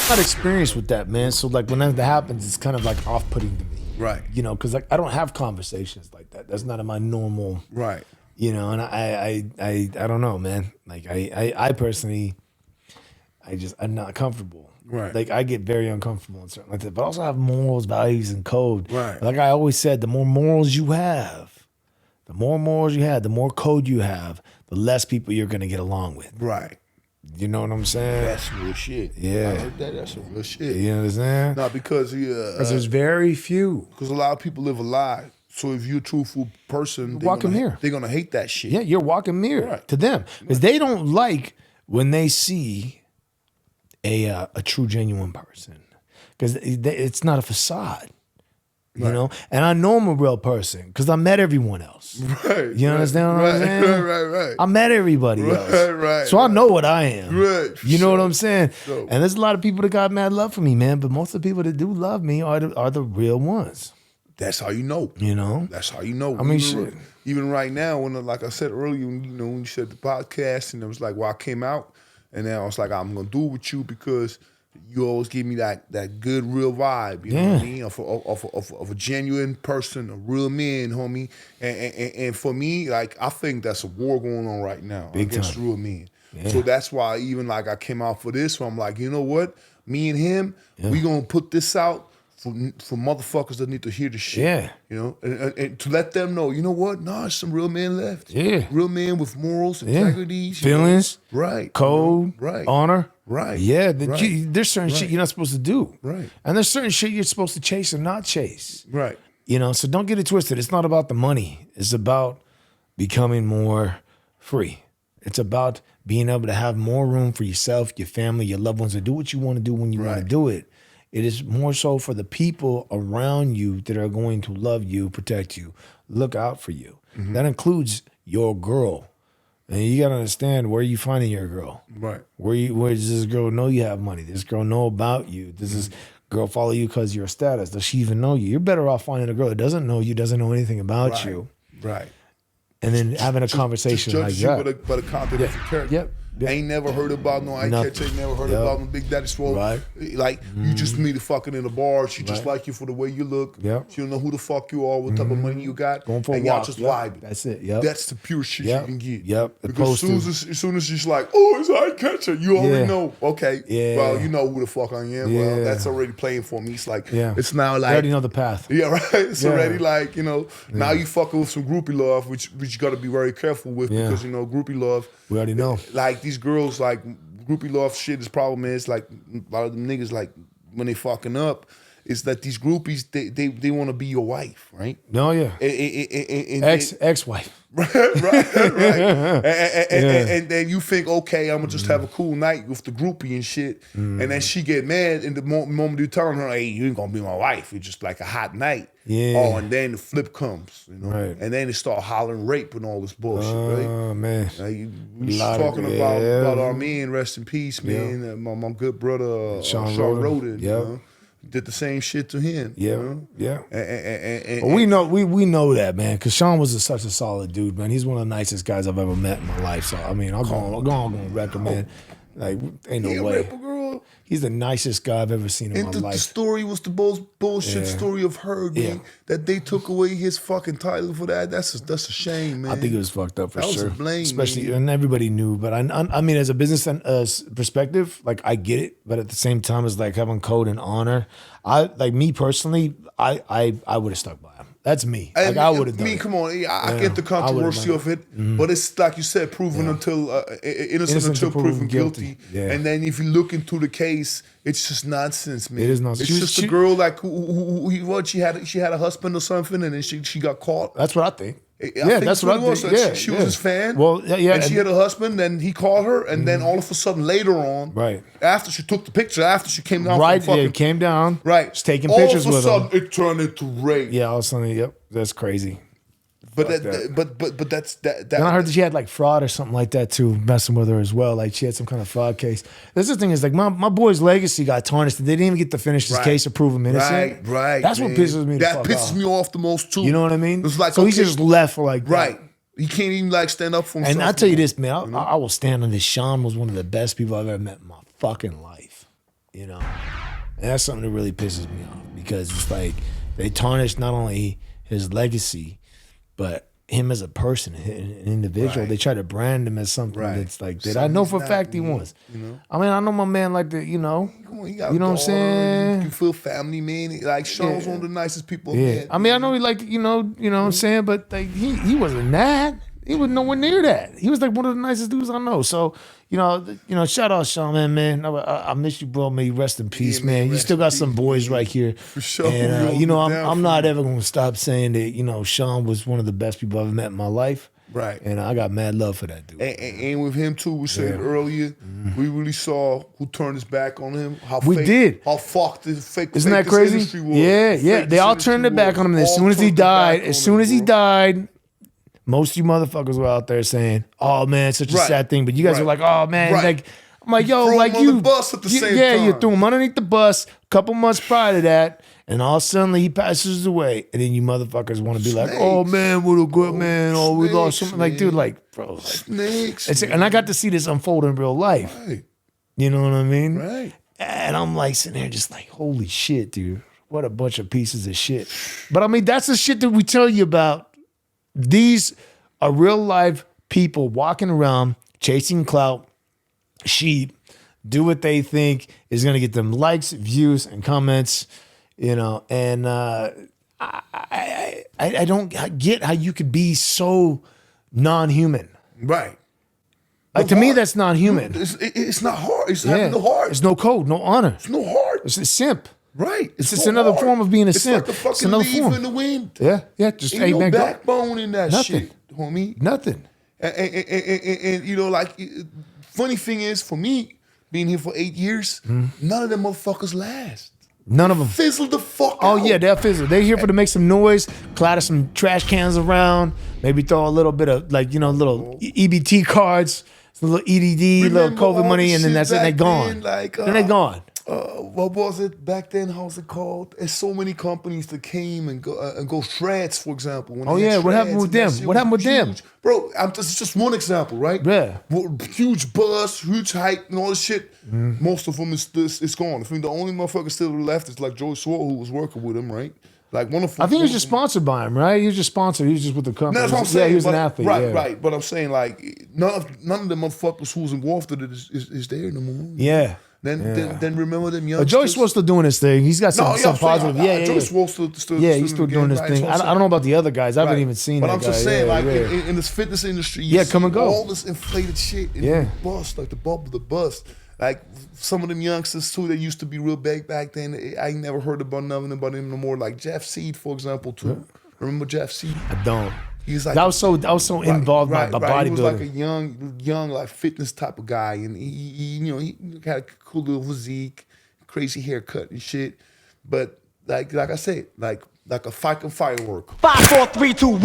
not experienced with that, man. So like when that happens, it's kind of like off-putting to me. Right. You know, because like I don't have conversations like that. That's not in my normal. Right. You know, and I don't know, man. Like I personally, I'm not comfortable. Right. Like I get very uncomfortable and certain like that. But I also have morals, values, and code. Right. Like I always said, the more morals you have, the more code you have, the less people you're gonna get along with. Right. You know what I'm saying? That's real shit. Yeah. I heard that. That's some real shit. You understand? Not because there's very few. Because a lot of people live a lie. So if you're a truthful person, they're gonna hate that shit. Yeah, you're walking mirror to them because they don't like when they see a true, genuine person because it's not a facade. You know, and I know I'm a real person because I met everyone else. Right. You understand what I'm saying? Right. I met everybody else. Right. So I know what I am. Right. You know what I'm saying? So. And there's a lot of people that got mad love for me, man. But most of the people that do love me are the real ones. That's how you know. You know? That's how you know. I mean, shit. Even right now, when like I said earlier, when you said the podcast, and it was like, well, I came out, and then I was like, I'm gonna do it with you because you always give me that good, real vibe. You know what I mean? Of a genuine person, a real man, homie. And for me, like I think that's a war going on right now against real men. Yeah. So that's why even like I came out for this. So I'm like, you know what? Me and him, we gonna put this out. For motherfuckers that need to hear the shit. Yeah. You know, and to let them know, you know what? Nah, there's some real men left. Yeah. Real men with morals, integrity. Feelings. Right. Code. Right. Honor. Right. Yeah. There's certain shit you're not supposed to do. Right. And there's certain shit you're supposed to chase or not chase. Right. You know, so don't get it twisted. It's not about the money. It's about becoming more free. It's about being able to have more room for yourself, your family, your loved ones to do what you want to do when you want to do it. It is more so for the people around you that are going to love you, protect you, look out for you. Mm-hmm. That includes your girl. And you got to understand, where are you finding your girl? Right. Where does this girl know you have money? Does this girl know about you? Does this girl follow you because of your status? Does she even know you? You're better off finding a girl that doesn't know you, doesn't know anything about you. Right. And then having a conversation like that. By the content of your character. Yep. Ain't never heard about no Ike Catcher, ain't never heard about no Big Daddy Swolls. Right. Like, you just meet her fucking in a bar. She just like you for the way you look. Yep. She don't know who the fuck you are, what type of money you got. Going for and a y'all walk. just vibing. That's it. Yep. That's the pure shit you can get. Yep. Because as soon as she's like, oh, it's Ike Catcher, you already know. Okay. Yeah. Well, you know who the fuck I am. Yeah. Well, that's already playing for me. It's like, it's now like. You already know the path. Yeah, right. It's already like, now you fucking with some groupie love, which you got to be very careful with because, groupie love. We already know. Like these girls, like groupie love shit, the problem is like a lot of them niggas, like when they fucking up, is that these groupies, they want to be your wife, right? No, yeah. Ex-wife. Right. And then you think, okay, I'm gonna just have a cool night with the groupie and shit, and then she get mad in the moment you telling her, hey, you ain't gonna be my wife. It's just like a hot night. Yeah. Oh, and then the flip comes, Right. And then they start hollering rape and all this bullshit, right? Oh, man. We was talking about our man, rest in peace, man. My good brother, Shawn Rhoden, you know? Did the same shit to him. Yeah, you know? And we know that, man, because Shawn was such a solid dude, man. He's one of the nicest guys I've ever met in my life. So I mean, I'll go on recommend. Like, ain't no way. Girl. He's the nicest guy I've ever seen in my life. The story was the most bullshit story of her, man. That they took away his fucking title for that. That's a shame, man. I think it was fucked up for sure. That was a blame, especially, man. and everybody knew. But I mean, as a business perspective, like I get it. But at the same time, it's like having code and honor. Me personally, I would have stuck by him. That's me. Like I would have done. Come on, I get the controversy of it, but it's like you said, proven until innocent until proven guilty. Yeah. And then if you look into the case, it's just nonsense, man. It is nonsense. It's just a girl like who she had a husband or something, and then she got caught. That's what I think. I think that's what I think. Yeah, she was his fan. Well, yeah, and she had a husband, and he called her, and then all of a sudden later on, after she took the picture, after she came down, came down, she's taking pictures with him. All of a sudden, it turned into rape. Yeah, all of a sudden, that's crazy. But that's that. Then I heard that she had like fraud or something like that too, messing with her as well. Like she had some kind of fraud case. That's the thing is like my boy's legacy got tarnished. They didn't even get to finish his case or prove him innocent. Right. That's what pisses me. That pisses me off the most too. You know what I mean? It's like, so he's just left for like that. He can't even like stand up for himself. And I tell you this, man, I will stand on this. Shawn was one of the best people I've ever met in my fucking life. you know. And that's something that really pisses me off because it's like they tarnish not only his legacy, but him as a person, an individual. Right. They try to brand him as something Right. that's like that. Something I know he's for a not, fact he you know, was. you know? I mean, I know my man like that, you know. He got You know what I'm daughter, saying? You feel family, man. Like Shawn's one of the nicest people. Yeah. Man. I mean, I know he like, you know what I'm saying, but like he wasn't that. He was nowhere near that. He was like one of the nicest dudes I know. So, you know, shout out Shawn, man. I miss you, bro. May you rest in peace, Yeah, man. man, You still got rest in some peace, boys man. right here. For sure. And, We I'm hold it down not for you. ever going to stop saying that, you know, Shawn was one of the best people I've ever met in my life. Right. And I got mad love for that dude. And with him too, we said earlier, we really saw who turned his back on him. How We fake, did. How fucked this fake. Isn't that fake crazy? This industry was. Yeah. Fake They this all industry turned their back was. on him. And as All soon as he turned their died, back as on soon him, as he bro. died, most of you motherfuckers were out there saying, "Oh man, such a Right. sad thing." But you guys Right. were like, "Oh man," Right. like I'm like, "Yo, Threw like him on you, the bus at the same yeah, you time. threw him underneath the bus a couple months prior to that, and all of a sudden he passes away, and then you motherfuckers want to be like, "Oh Snakes. man, what a good man," oh we lost Snakes, something." Like, dude, man. like, bro, like, Snakes. and I got to see this unfold in real life. Right. You know what I mean? Right. And I'm like sitting there just like, holy shit, dude. What a bunch of pieces of shit. But I mean, that's the shit that we tell you about. These are real life people walking around chasing clout, sheep, do what they think is going to get them likes, views, and comments, you know. And I don't get how you could be so non-human. Right. Like, to me, that's non-human. It's not hard. It's having no heart. There's no code, no honor. It's no heart. It's a simp. Right. It's just another form of being a it's simp. Like the It's fucking another leaf form. in the wind. Yeah. Just Ain't hey, no man, go. backbone in that Nothing. shit, homie. Nothing. And you know, like, funny thing is, for me, being here for 8 years, none of them motherfuckers last. None of them. Fizzle the fuck Oh out. yeah, they're fizzle. They're here for to make some noise, clatter some trash cans around, maybe throw a little bit of like, you know, little EBT cards, some little EDD, little Remember COVID all money, the and then shit that's it. And they back gone. then, like, Then they gone. What was it back then? How's it called? There's so many companies that came and go shreds, for example. When Oh, they had yeah, what happened shreds, with and that them? shit What happened was with them? huge. Bro, this is just one example, right? Yeah. Huge buzz, huge hype, and all this shit. Mm-hmm. Most of them is gone. I mean, the only motherfucker still left is like Joey Swolls, who was working with him, right? Like one of them. I think he was just sponsored by him, right? He was just sponsored. He was just with the company. No, that's what I'm saying. Yeah, he was an but- athlete. Right, yeah. right. But I'm saying, like, none of the motherfuckers who's involved in it is there no more. Yeah. Then remember them young. But Joey Swolls still doing his thing. He's got some positive. Yeah. Joey Swolls still Yeah, he's still doing his thing. I don't know about the other guys. I haven't even seen But that I'm just guy. saying, Yeah, like, yeah. in this fitness industry, Yeah, come and go. all this inflated shit and Yeah. the bust, like the bubble, the bust. Like, some of them youngsters, too, that used to be real big back then, I ain't never heard about nothing about him no more. Like Jeff Seed, for example, too. Remember Jeff Seed? I don't. He's like I was so involved by bodybuilding. He was like a young like fitness type of guy, and he had a cool little physique, crazy haircut and shit. But like I said, like a fucking firework. 5, 4, 3, 2, 1.